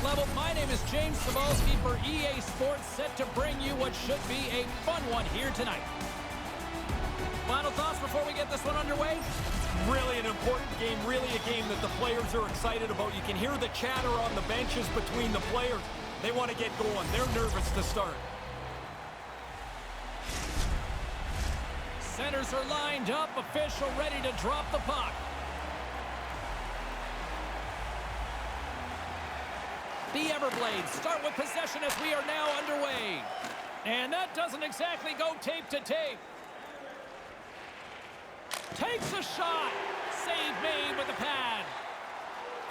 level. My name is James Cebulski for EA Sports, set to bring you what should be a fun one here tonight. Final thoughts before we get this one underway? Really an important game, really a game that the players are excited about. You can hear the chatter on the benches between the players. They want to get going. They're nervous to start. Centers are lined up, official ready to drop the puck. The Everblades start with possession as we are now underway. And that doesn't exactly go tape to tape. Takes a shot. Save made with the pad.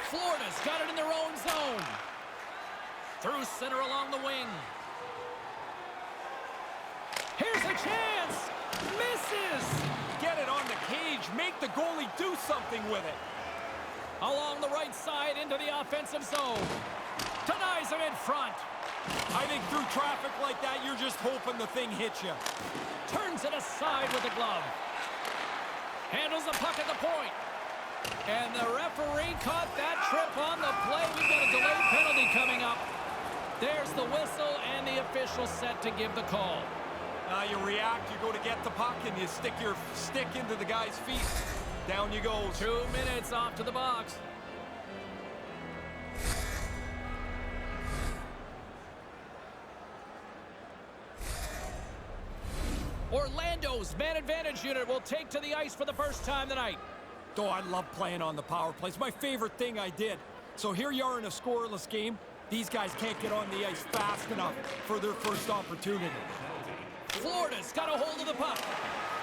Florida's got it in their own zone. Through center along the wing. Here's a chance. Misses. Get it on the cage. Make the goalie do something with it. Along the right side into the offensive zone. Denies him in front. I think through traffic like that, you're just hoping the thing hits you. Turns it aside with the glove. Handles the puck at the point. And the referee caught that trip on the play. We've got a delayed penalty coming up. There's the whistle, and the official set to give the call. You react, you go to get the puck, and you stick your stick into the guy's feet. Down you go. 2 minutes off to the box. Orlando's man advantage unit will take to the ice for the first time tonight. Oh, I love playing on the power play. It's my favorite thing I did. So here you are in a scoreless game. These guys can't get on the ice fast enough for their first opportunity. Florida's got a hold of the puck.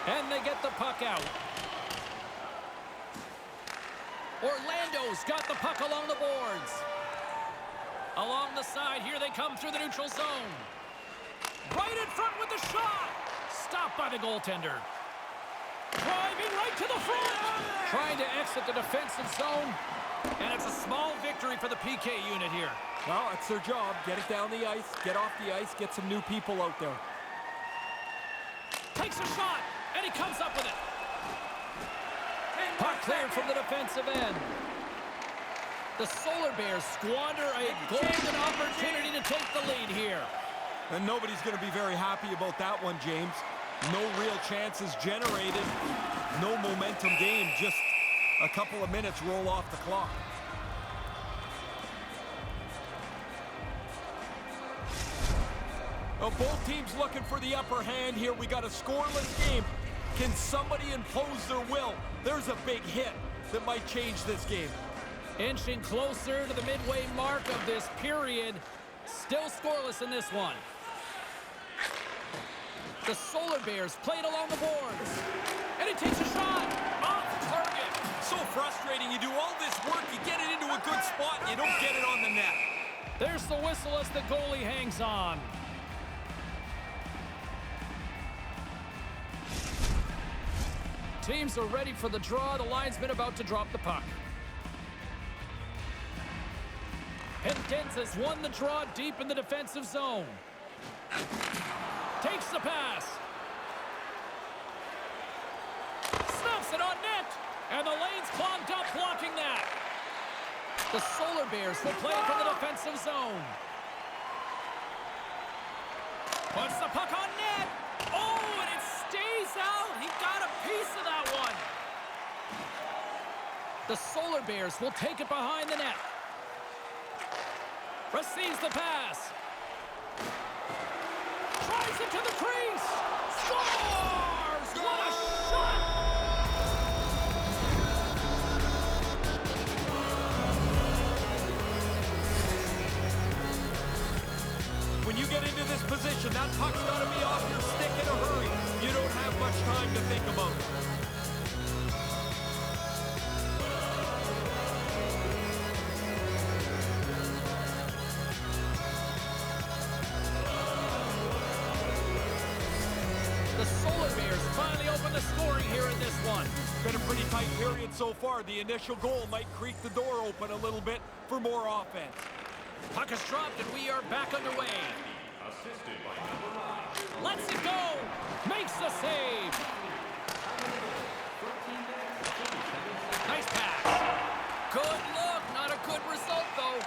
And they get the puck out. Orlando's got the puck along the boards. Along the side, here they come through the neutral zone. Right in front with the shot. Stopped by the goaltender. Driving right to the front. Trying to exit the defensive zone. And it's a small victory for the PK unit here. Well, it's their job. Get it down the ice, get off the ice, get some new people out there. Takes a shot, and he comes up with it. Puck cleared from the defensive end. The Solar Bears squander a golden opportunity to take the lead here. And nobody's going to be very happy about that one, James. No real chances generated. No momentum game. Just a couple of minutes roll off the clock. Well, both teams looking for the upper hand here. We got a scoreless game. Can somebody impose their will? There's a big hit that might change this game. Inching closer to the midway mark of this period. Still scoreless in this one. The Solar Bears played along the boards. And he takes a shot. Off target. So frustrating. You do all this work, you get it into a good spot, and you don't get it on the net. There's the whistle as the goalie hangs on. Teams are ready for the draw. The linesman about to drop the puck. Pendenz has won the draw deep in the defensive zone. Takes the pass. Snaps it on net. And the lane's clogged up, blocking that. The Solar Bears will play it from the defensive zone. Puts the puck on net. Oh, and it stays out. He got a piece of that one. The Solar Bears will take it behind the net. Receives the pass. Tries it to the crease. Scores! What a shot! When you get into this position, that puck's got to be off your stick in a hurry. You don't have much time to think about it. The Solar Bears finally open the scoring here in this one. Been a pretty tight period so far. The initial goal might creak the door open a little bit for more offense. Puck is dropped, and we are back underway. Assisted by number 9. Lets it go. Makes the save. Nice pass. Good look. Not a good result, though.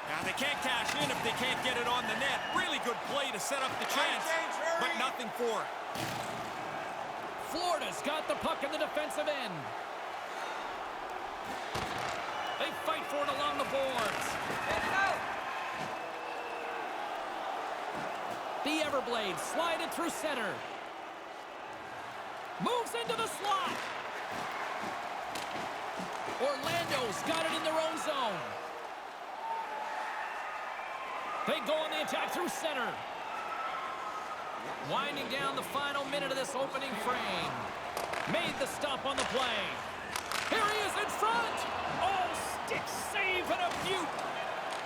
Now, they can't cash in if they can't get it on the net. Really good play to set up the chance, but nothing for it. Florida's got the puck in the defensive end. They fight for it along the boards. The Everblades slide it through center. Moves into the slot. Orlando's got it in their own zone. They go on the attack through center. Winding down the final minute of this opening frame. Made the stop on the play. Here he is in front. Oh, stick save and a beaut.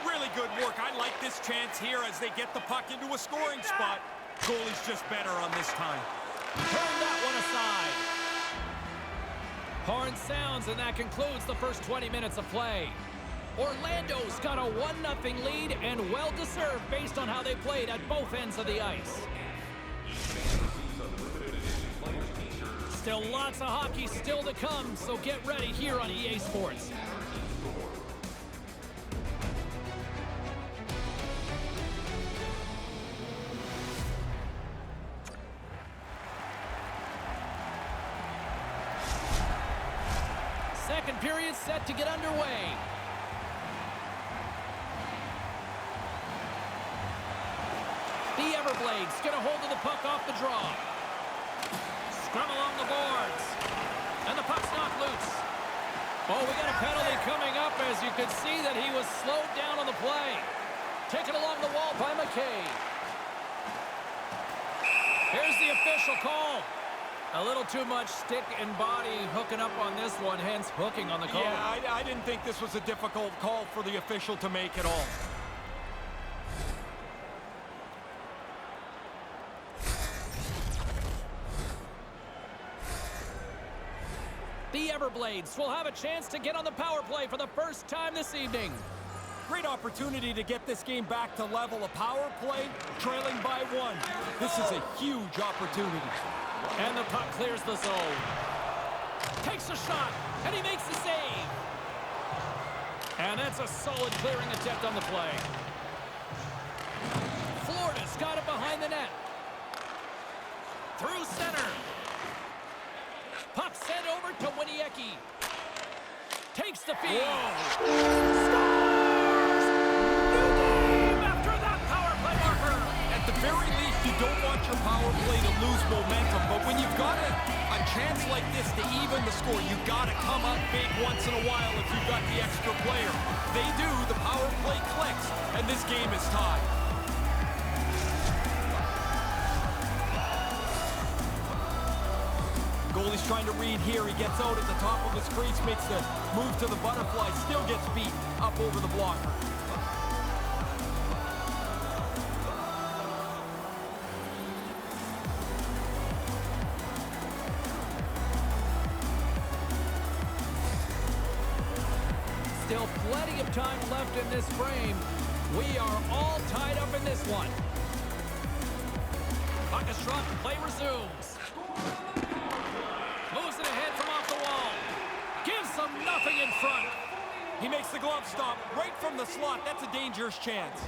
Really good work. I like this chance here as they get the puck into a scoring spot. Goalie's just better on this time. Turn that one aside. Horn sounds, and that concludes the first 20 minutes of play. Orlando's got a 1-0 lead, and well-deserved based on how they played at both ends of the ice. Still lots of hockey still to come, so get ready here on EA Sports. Second period set to get underway. The Everblades get a hold of the puck off the draw. Scrum along the boards. And the puck's knocked loose. Oh, we got a penalty coming up as you could see that he was slowed down on the play. Taken along the wall by McKay. Here's the official call. A little too much stick and body hooking up on this one, hence hooking on the call. Yeah, I didn't think this was a difficult call for the official to make at all. The Everblades will have a chance to get on the power play for the first time this evening. Great opportunity to get this game back to level. A power play, trailing by 1. This is a huge opportunity. And the puck clears the zone. Takes a shot, and he makes the save. And that's a solid clearing attempt on the play. Florida's got it behind the net. Through center. Puck sent over to Winiecki. Takes the feed. Scores! New game after that power play marker. At the very least, you don't want your power play to lose momentum, but when you've got a chance like this to even the score, you've got to come up big once in a while if you've got the extra player. They do, the power play clicks, and this game is tied. Goalie's trying to read here. He gets out at the top of his crease, makes the move to the butterfly, still gets beat up over the blocker. Still plenty of time left in this frame. We are all tied up in this one. Puck is dropped, play resumes. Moves it ahead from off the wall. Gives them nothing in front. He makes the glove stop right from the slot. That's a dangerous chance.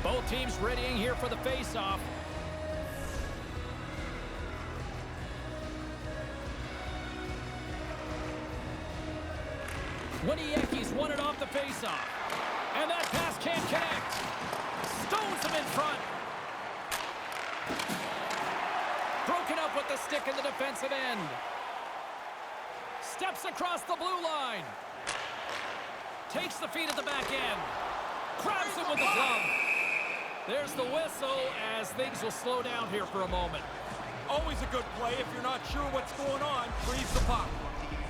Both teams readying here for the face-off. Winiecki's won it off the face-off. And that pass can't connect. Stones him in front. Broken up with the stick in the defensive end. Steps across the blue line. Takes the feed at the back end. Grabs him with the glove. There's the whistle as things will slow down here for a moment. Always a good play if you're not sure what's going on. Freeze the puck.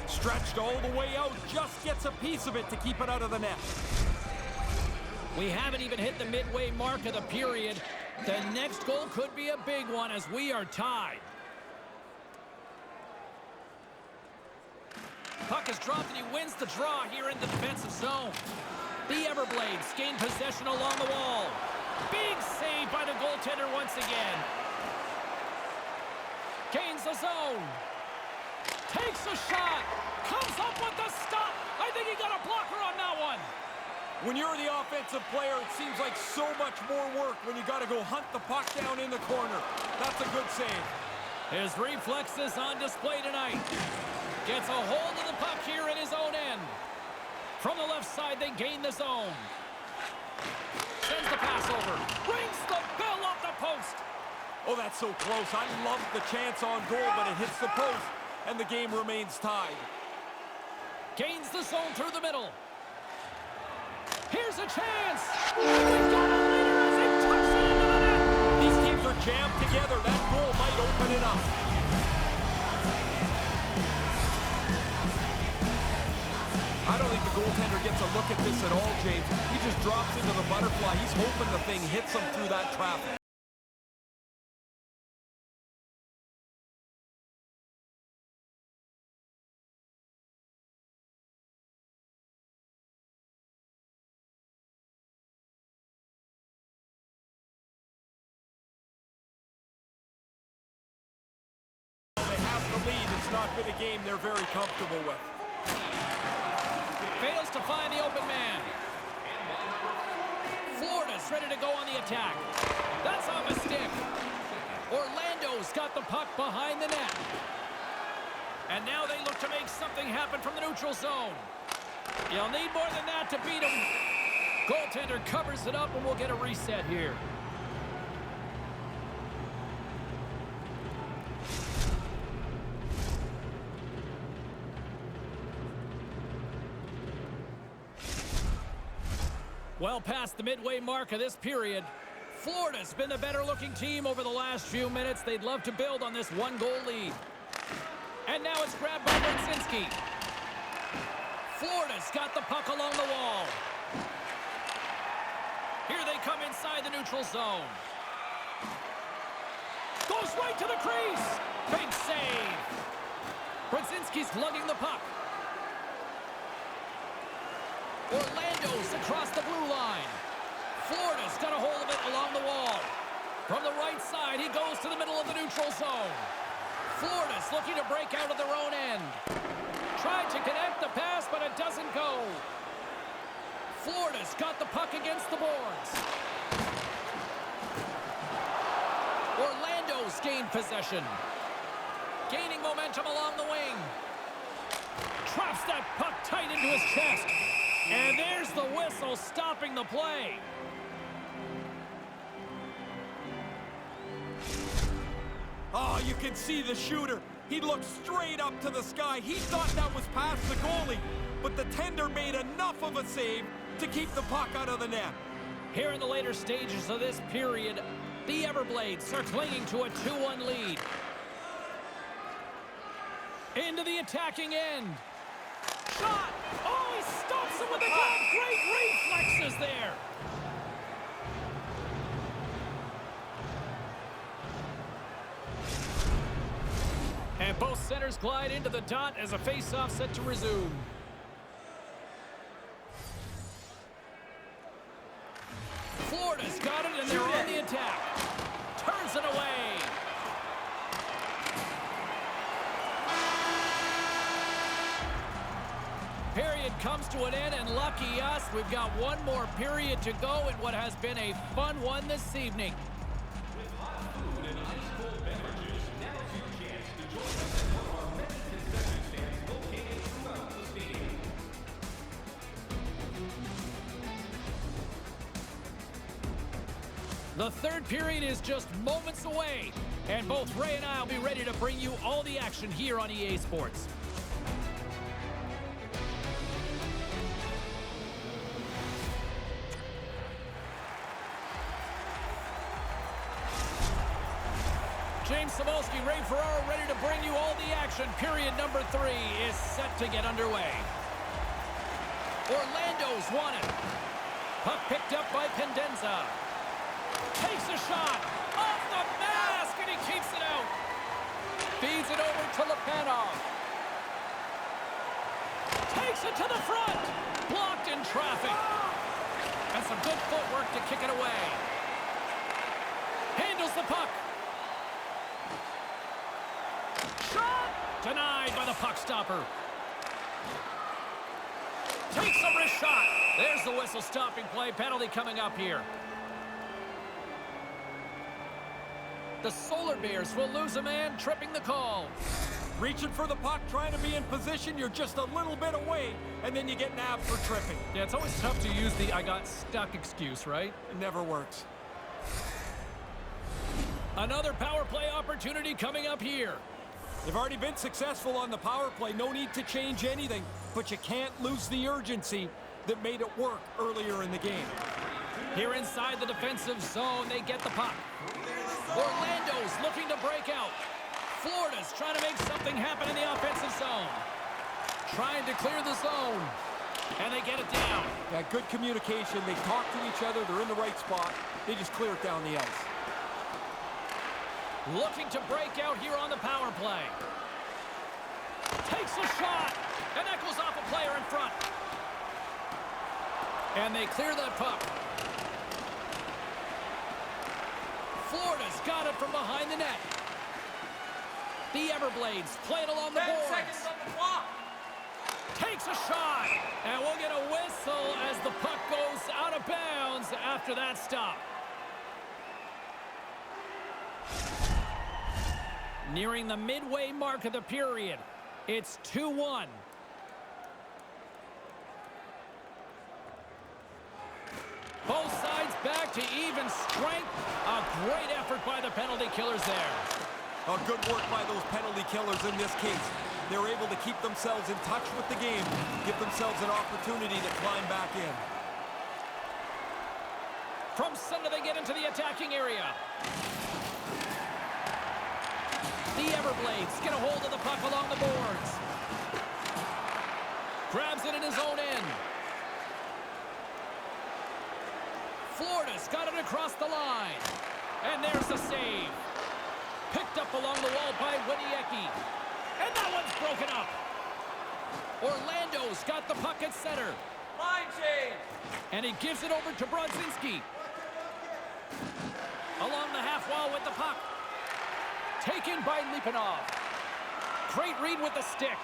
Stretched all the way out. Just gets a piece of it to keep it out of the net. We haven't even hit the midway mark of the period. The next goal could be a big one as we are tied. Puck is dropped and he wins the draw here in the defensive zone. The Everblades gain possession along the wall. Big save by the goaltender once again. Gains the zone. Takes a shot. Comes up with the stop. I think he got a When you're the offensive player, it seems like so much more work when you got to go hunt the puck down in the corner. That's a good save. His reflexes on display tonight. Gets a hold of the puck here in his own end. From the left side, they gain the zone. Sends the pass over. Rings the bell off the post. Oh, that's so close. I love the chance on goal, but it hits the post, and the game remains tied. Gains the zone through the middle. Here's a chance. And we've got a leader as he tucks it into the net. These teams are jammed together. That goal might open it up. I don't think the goaltender gets a look at this at all, James. He just drops into the butterfly. He's hoping the thing hits him through that traffic. Lead. It's not been a game they're very comfortable with. Fails to find the open man. Florida's ready to go on the attack. That's off a stick. Orlando's got the puck behind the net. And now they look to make something happen from the neutral zone. You'll need more than that to beat them. Goaltender covers it up, and we'll get a reset here. Well past the midway mark of this period, Florida's been the better-looking team over the last few minutes. They'd love to build on this one-goal lead. And now it's grabbed by Brzezinski. Florida's got the puck along the wall. Here they come inside the neutral zone. Goes right to the crease. Big save. Brzezinski's lugging the puck. Orlando's across the blue line. Florida's got a hold of it along the wall. From the right side, he goes to the middle of the neutral zone. Florida's looking to break out of their own end. Tried to connect the pass, but it doesn't go. Florida's got the puck against the boards. Orlando's gained possession. Gaining momentum along the wing. Traps that puck tight into his chest. And there's the whistle stopping the play. Oh, you can see the shooter. He looked straight up to the sky. He thought that was past the goalie, but the tender made enough of a save to keep the puck out of the net. Here in the later stages of this period, the Everblades are clinging to a 2-1 lead. Into the attacking end. Shot! Oh, he stops him with a glove. Great reflexes there. And both centers glide into the dot as a face-off set to resume. Florida's got it, and they're on the attack. Turns it away. Period comes to an end, and lucky us, we've got one more period to go in what has been a fun one this evening. With hot food and ice-cold beverages, now's your chance to join us at one of our many concession stands located throughout the stadium. The third period is just moments away, and both Ray and I will be ready to bring you all the action here on EA Sports. James Cebulski, Ray Ferraro ready to bring you all the action. Period number 3 is set to get underway. Orlando's won it. Puck picked up by Pendenza. Takes a shot off the mask, and he keeps it out. Feeds it over to Lepanov. Takes it to the front. Blocked in traffic. And some good footwork to kick it away. Handles the puck. Shot! Denied by the puck stopper. Takes a wrist shot. There's the whistle stopping play. Penalty coming up here. The Solar Bears will lose a man, tripping the call. Reaching for the puck, trying to be in position, you're just a little bit away, and then you get nabbed for tripping. Yeah, it's always tough to use the "I got stuck" excuse, right? It never works. Another power play opportunity coming up here. They've already been successful on the power play. No need to change anything, but you can't lose the urgency that made it work earlier in the game. Here inside the defensive zone, they get the puck. Orlando's looking to break out. Florida's trying to make something happen in the offensive zone. Trying to clear the zone. And they get it down. Yeah, good communication. They talk to each other. They're in the right spot. They just clear it down the ice. Looking to break out here on the power play. Takes a shot. And that goes off a player in front. And they clear that puck. Florida's got it from behind the net. The Everblades play it along the boards. 10 seconds on the clock. Takes a shot. And we'll get a whistle as the puck goes out of bounds after that stop. Nearing the midway mark of the period. It's 2-1. Both sides back to even strength. A great effort by the penalty killers there. Good work by those penalty killers in this case. They're able to keep themselves in touch with the game, give themselves an opportunity to climb back in. From center, they get into the attacking area. The Everblades get a hold of the puck along the boards. Grabs it in his own end. Florida's got it across the line. And there's the save. Picked up along the wall by Winiecki. And that one's broken up. Orlando's got the puck at center. Line change. And he gives it over to Brodzinski. Along the half wall with the puck. Taken by Lipanov. Great read with the stick.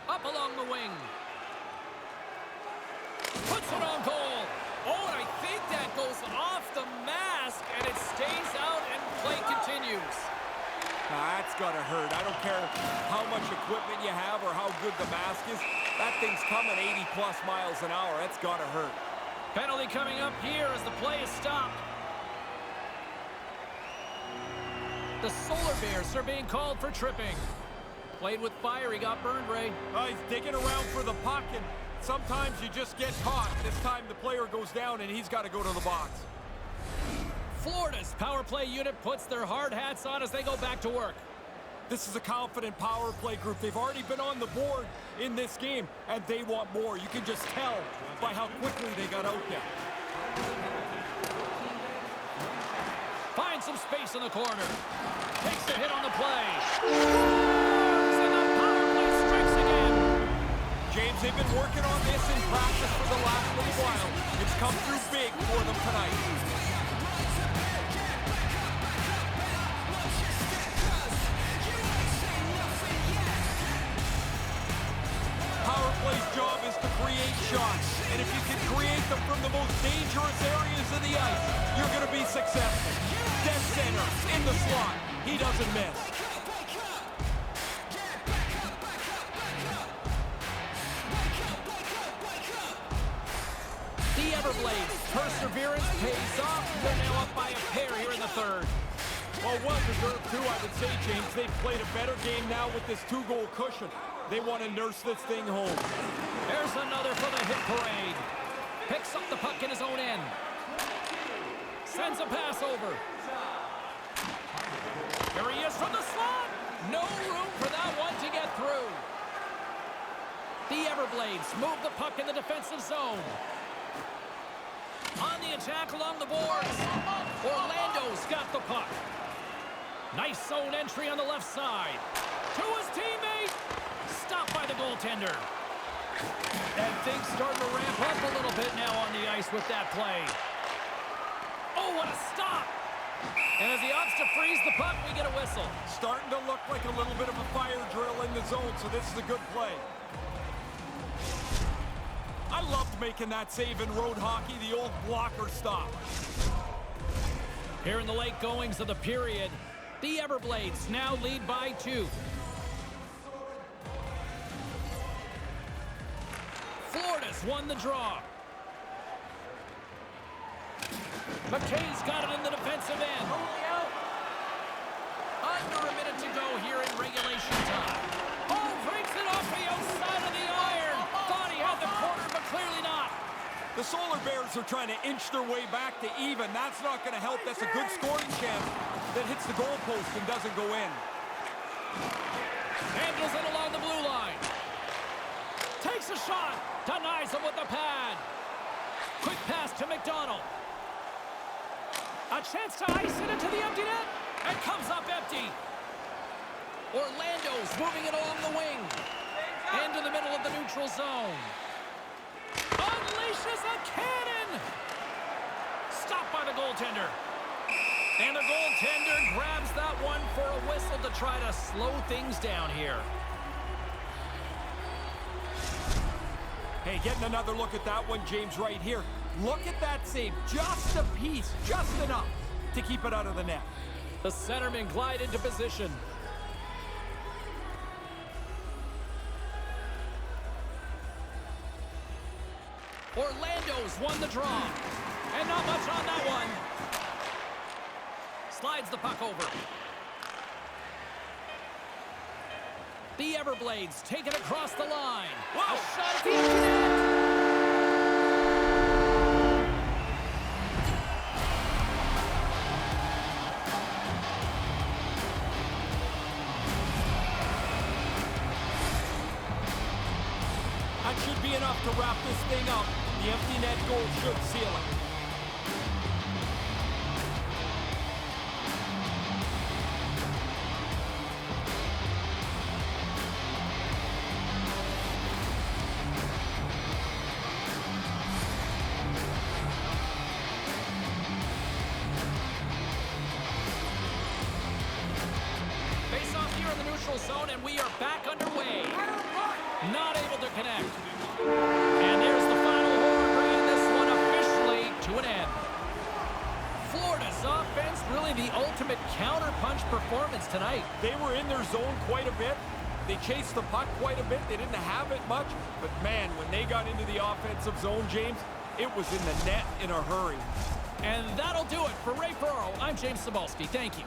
Up along the wing. Puts it on goal. Oh, and I think that goes off the mask, and it stays out, and play continues. That's got to hurt. I don't care how much equipment you have or how good the mask is. That thing's coming 80-plus miles an hour. That's got to hurt. Penalty coming up here as the play is stopped. The Solar Bears are being called for tripping. Played with fire. He got burned, Ray. He's digging around for the puck, and sometimes you just get caught. This time the player goes down, and he's got to go to the box. Florida's power play unit puts their hard hats on as they go back to work. This is a confident power play group. They've already been on the board in this game, and they want more. You can just tell by how quickly they got out there. Finds some space in the corner. Takes a hit on the play. And the power play strikes again. James, they've been working on this in practice for the last little while. It's come through big for them tonight. Power play's job is to create shots. And if you can create them from the most dangerous areas of the ice, you're going to be successful. Dead center, in the slot. He doesn't miss. The Everblades' perseverance pays off. They're now up by a pair here in the third. Well, well-deserved too, I would say, James. They've played a better game now with this two-goal cushion. They want to nurse this thing home. There's another for the hit parade. Picks up the puck in his own end. Sends a pass over. Here he is from the slot. No room for that one to get through. The Everblades move the puck in the defensive zone. On the attack along the boards. Orlando's got the puck. Nice zone entry on the left side. To his teammate. Stopped by the goaltender. And things starting to ramp up a little bit now on the ice with that play. Oh, what a stop. And as he opts to freeze the puck, we get a whistle. Starting to look like a little bit of a fire drill in the zone, so this is a good play. making that save in road hockey, the old blocker stop. Here in the late goings of the period, the Everblades now lead by 2. Florida's won the draw. McKay's got it in the defensive end. Under a minute to go here in regulation time. Oh, breaks it off the outside of the iron. Thought he had the corner, but clearly not. The Solar Bears are trying to inch their way back to even. That's not going to help. That's a good scoring chance that hits the goalpost and doesn't go in. Handles it along the blue line. Takes a shot. Denies him with the pad. Quick pass to McDonald. A chance to ice it into the empty net. And comes up empty. Orlando's moving it along the wing. Into the middle of the neutral zone. Unleashes a cannon. Stopped by the goaltender. And the goaltender grabs that one for a whistle to try to slow things down here. Hey, getting another look at that one, James, right here. Look at that save. Just a piece, just enough to keep it out of the net. The centermen glide into position. Orlando's won the draw. And not much on that one. Slides the puck over. The Everblades take it across the line. Whoa. A shot at the empty net. That should be enough to wrap this thing up. The empty net goal should seal it. Face off here in the neutral zone, and we are back underway. Not able to connect. And there's the final horn, bringing this one officially to an end. Florida's offense, really the ultimate counterpunch performance tonight. They were in their zone quite a bit. They chased the puck quite a bit. They didn't have it much. But, man, when they got into the offensive zone, James, it was in the net in a hurry. And that'll do it for Ray Ferraro. I'm James Cybulski. Thank you.